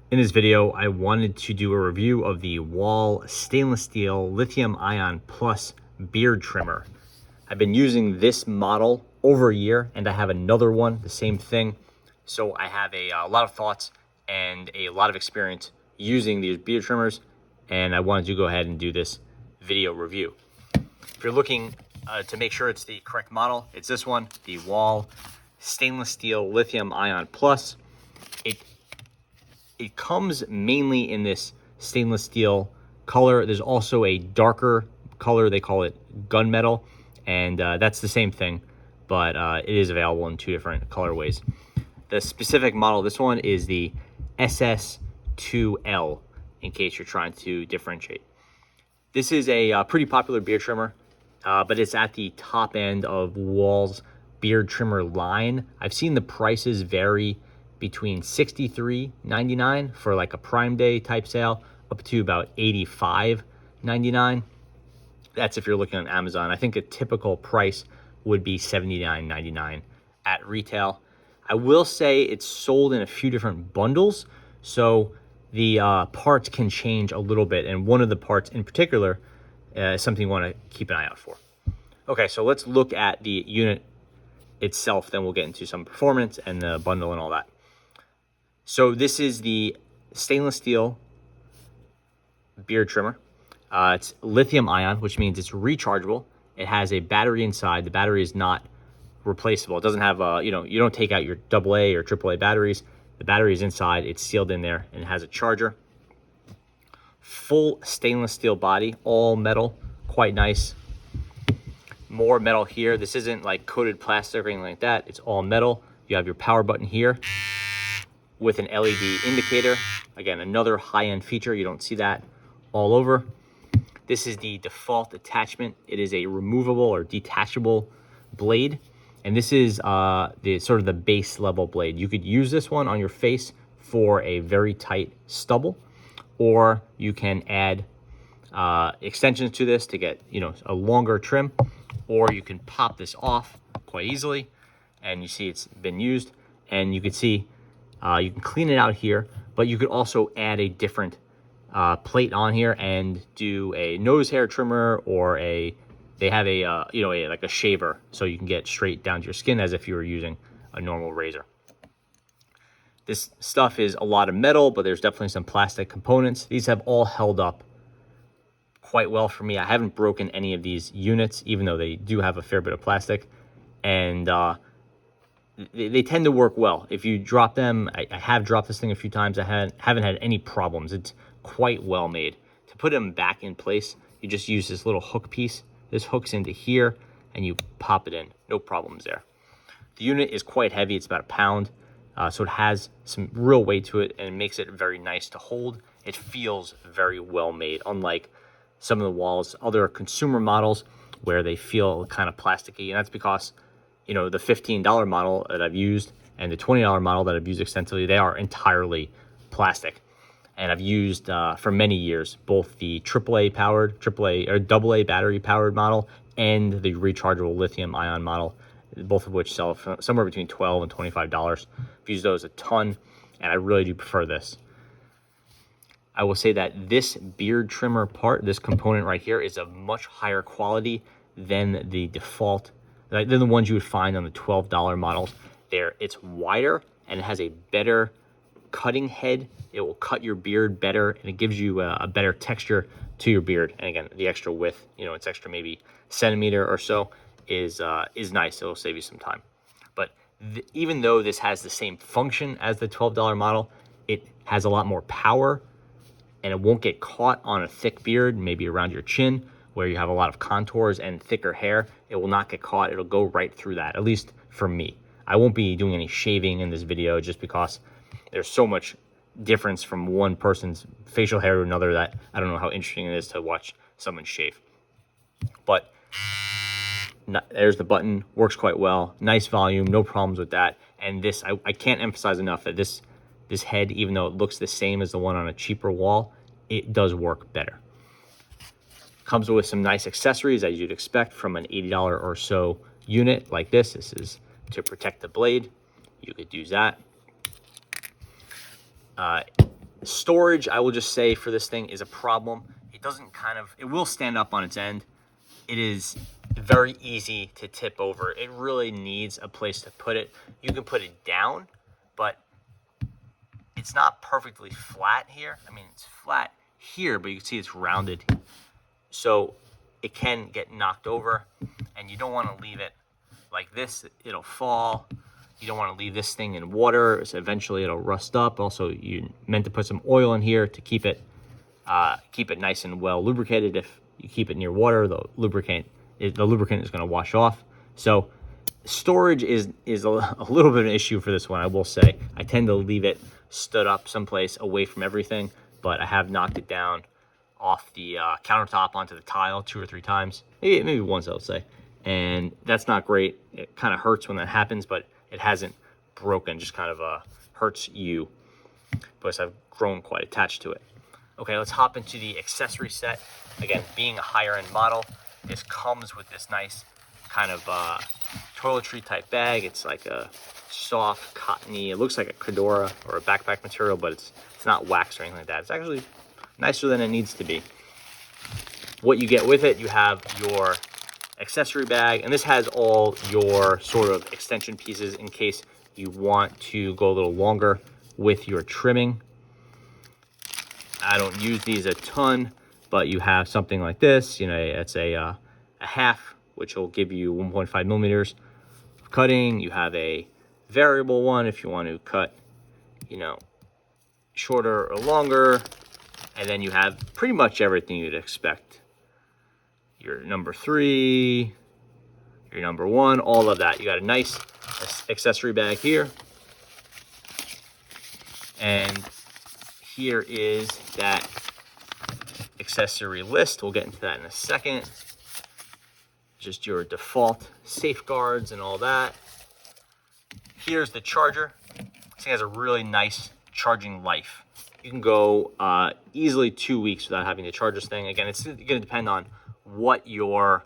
In this video, I wanted to do a review of the Wahl stainless steel lithium ion plus beard trimmer. I've been using this model over a year, and I have another one, the same thing. So I have a lot of thoughts and a lot of experience using these beard trimmers, and I wanted to go ahead and do this video review. If you're looking to make sure it's the correct model, it's this one, the Wahl stainless steel lithium ion plus. It comes mainly in this stainless steel color. There's also a darker color, they call it gunmetal, and that's the same thing, but it is available in two different colorways. The specific model, this one is the SS2L, in case you're trying to differentiate. This is a pretty popular beard trimmer, but it's at the top end of Wahl's beard trimmer line. I've seen the prices vary between $63.99 for like a Prime Day type sale up to about $85.99. That's if you're looking on Amazon. I think a typical price would be $79.99 at retail. I will say it's sold in a few different bundles, so the parts can change a little bit, and one of the parts in particular is something you want to keep an eye out for. Okay, so let's look at the unit itself, then we'll get into some performance and the bundle and all that. So this is the stainless steel beard trimmer. It's lithium ion, which means it's rechargeable. It has a battery inside. The battery is not replaceable. It doesn't have you don't take out your AA or AAA batteries. The battery is inside. It's sealed in there, and it has a charger. Full stainless steel body, all metal, quite nice. More metal here. This isn't like coated plastic or anything like that. It's all metal. You have your power button here with an LED indicator. Again, another high-end feature. You don't see that all over. This is the default attachment. It is a removable or detachable blade, and this is the sort of the base level blade. You could use this one on your face for a very tight stubble, or you can add extensions to this to get a longer trim, or you can pop this off quite easily, and you see it's been used, and you can see you can clean it out here, but you could also add a different plate on here and do a nose hair trimmer, or they have a like a shaver, so you can get straight down to your skin as if you were using a normal razor. This stuff is a lot of metal, but there's definitely some plastic components. These have all held up quite well for me. I haven't broken any of these units, even though they do have a fair bit of plastic, and they tend to work well. If you drop them, I have dropped this thing a few times. I haven't had any problems. It's quite well made. To put them back in place, you just use this little hook piece. This hooks into here, and you pop it in. No problems there. The unit is quite heavy. It's about a pound, so it has some real weight to it, and it makes it very nice to hold. It feels very well made, unlike some of the Wahl's other consumer models where they feel kind of plasticky, and that's because the $15 model that I've used and the $20 model that I've used extensively, they are entirely plastic. And I've used for many years both the AAA or AA battery powered model and the rechargeable lithium ion model, both of which sell for somewhere between $12 and $25. I've used those a ton, and I really do prefer this. I will say that this beard trimmer part, this component right here, is of much higher quality than the default, than the ones you would find on the $12 models. It's wider, and it has a better cutting head. It will cut your beard better, and it gives you a better texture to your beard. And again, the extra width, it's extra maybe centimeter or so, is nice. It'll save you some time. But even though this has the same function as the $12 model, it has a lot more power, and it won't get caught on a thick beard, maybe around your chin, where you have a lot of contours and thicker hair. It will not get caught. It'll go right through that, at least for me. I won't be doing any shaving in this video just because there's so much difference from one person's facial hair to another that I don't know how interesting it is to watch someone shave. But there's the button, works quite well. Nice volume, no problems with that. And this, I can't emphasize enough that this head, even though it looks the same as the one on a cheaper Wahl, it does work better. Comes with some nice accessories as you'd expect from an $80 or so unit like this. This is to protect the blade. You could use that. Storage, I will just say, for this thing is a problem. It will stand up on its end. It is very easy to tip over. It really needs a place to put it. You can put it down, but it's not perfectly flat here. I mean, it's flat here, but you can see it's rounded. So it can get knocked over, and you don't want to leave it like this. It'll fall. You don't want to leave this thing in water, so eventually it'll rust up. Also, you meant to put some oil in here to keep it nice and well lubricated. If you keep it near water, the lubricant is going to wash off. So storage is a little bit of an issue for this one, I will say. I tend to leave it stood up someplace away from everything, but I have knocked it down off the countertop onto the tile 2 or 3 times, maybe once, I'll say, and that's not great. It kind of hurts when that happens, but it hasn't broken, just kind of hurts you. Plus, I've grown quite attached to it. Okay, let's hop into the accessory set. Again, being a higher end model, this comes with this nice kind of toiletry type bag. It's like a soft, cottony, it looks like a fedora or a backpack material, but it's not wax or anything like that. It's actually nicer than it needs to be. What you get with it, you have your accessory bag, and this has all your sort of extension pieces in case you want to go a little longer with your trimming. I don't use these a ton, but you have something like this. You know, it's a half, which will give you 1.5 millimeters of cutting. You have a variable one if you want to cut, you know, shorter or longer, and then you have pretty much everything you'd expect. Your number 3, your number 1, all of that. You got a nice accessory bag here. And here is that accessory list. We'll get into that in a second. Just your default safeguards and all that. Here's the charger. This thing has a really nice charging life. You can go easily 2 weeks without having to charge this thing. Again, it's going to depend on what your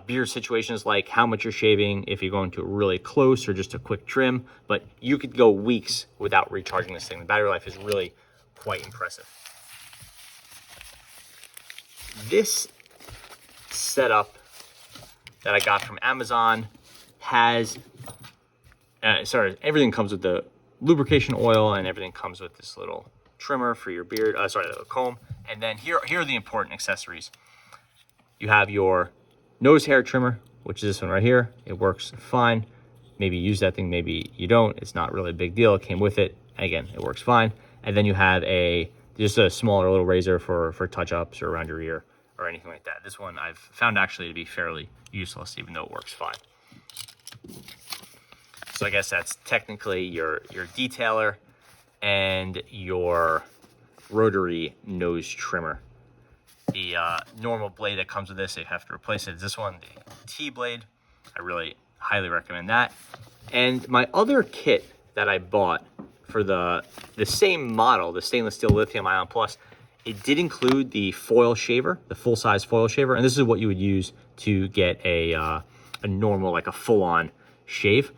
beard situation is like, how much you're shaving, if you're going to really close or just a quick trim, but you could go weeks without recharging this thing. The battery life is really quite impressive. This setup that I got from Amazon has, everything comes with the lubrication oil, and everything comes with this little trimmer for your beard, a comb. And then here are the important accessories. You have your nose hair trimmer, which is this one right here. It works fine. Maybe you use that thing, maybe you don't. It's not really a big deal. It came with it. Again, it works fine. And then you have just a smaller little razor for touch-ups or around your ear or anything like that. This one I've found actually to be fairly useless, even though it works fine. So I guess that's technically your detailer and your rotary nose trimmer. The normal blade that comes with this, they have to replace it. This one, the T-blade. I really highly recommend that. And my other kit that I bought for the same model, the stainless steel Lithium Ion Plus, it did include the foil shaver, the full-size foil shaver, and this is what you would use to get a normal, like a full-on shave.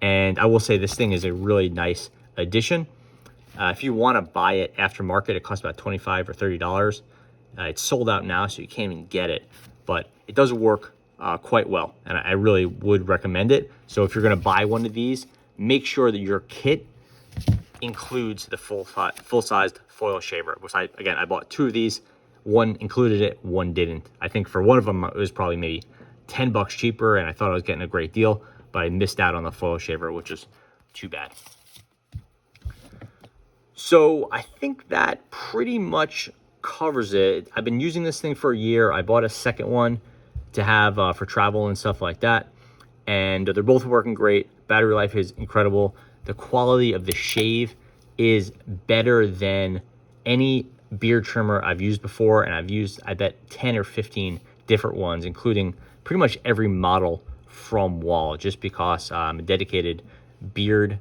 And I will say this thing is a really nice addition. If you want to buy it aftermarket, it costs about $25 or $30. It's sold out now, so you can't even get it, but it does work quite well, and I really would recommend it. So if you're going to buy one of these, make sure that your kit includes the full-sized foil shaver, which I bought 2 of these. One included it, one didn't. I think for one of them, it was probably maybe $10 cheaper, and I thought I was getting a great deal, but I missed out on the foil shaver, which is too bad. So I think that pretty much covers it. I've been using this thing for a year. I bought a second one to have for travel and stuff like that, and they're both working great. Battery life is incredible. The quality of the shave is better than any beard trimmer I've used before, and I've used, I bet, 10 or 15 different ones, including pretty much every model from Wahl, just because I'm a dedicated beard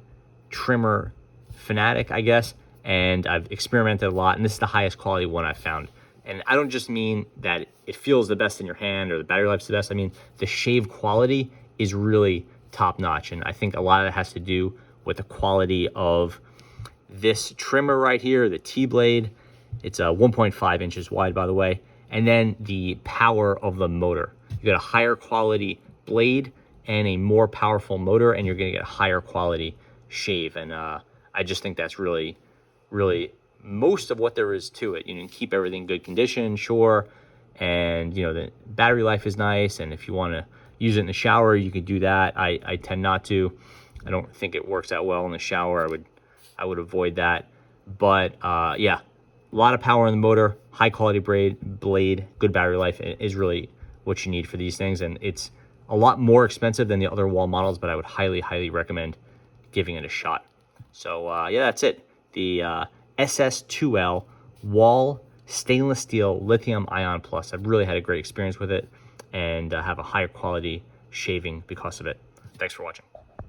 trimmer fanatic, I guess, and I've experimented a lot, and this is the highest quality one I've found. And I don't just mean that it feels the best in your hand or the battery life's the best. I mean, the shave quality is really top notch, and I think a lot of it has to do with the quality of this trimmer right here, the T-blade. It's 1.5 inches wide, by the way. And then the power of the motor. You got a higher quality blade and a more powerful motor, and you're gonna get a higher quality shave. And I just think that's really, really most of what there is to it. You can keep everything in good condition, sure. And you know, the battery life is nice. And if you wanna use it in the shower, you could do that. I tend not to. I don't think it works out well in the shower. I would avoid that. But yeah, a lot of power in the motor, high quality blade, good battery life is really what you need for these things. And it's a lot more expensive than the other Wahl models, but I would highly, highly recommend giving it a shot. So yeah, that's it. The SS2L Wahl Stainless Steel Lithium Ion Plus. I've really had a great experience with it and have a higher quality shaving because of it. Thanks for watching.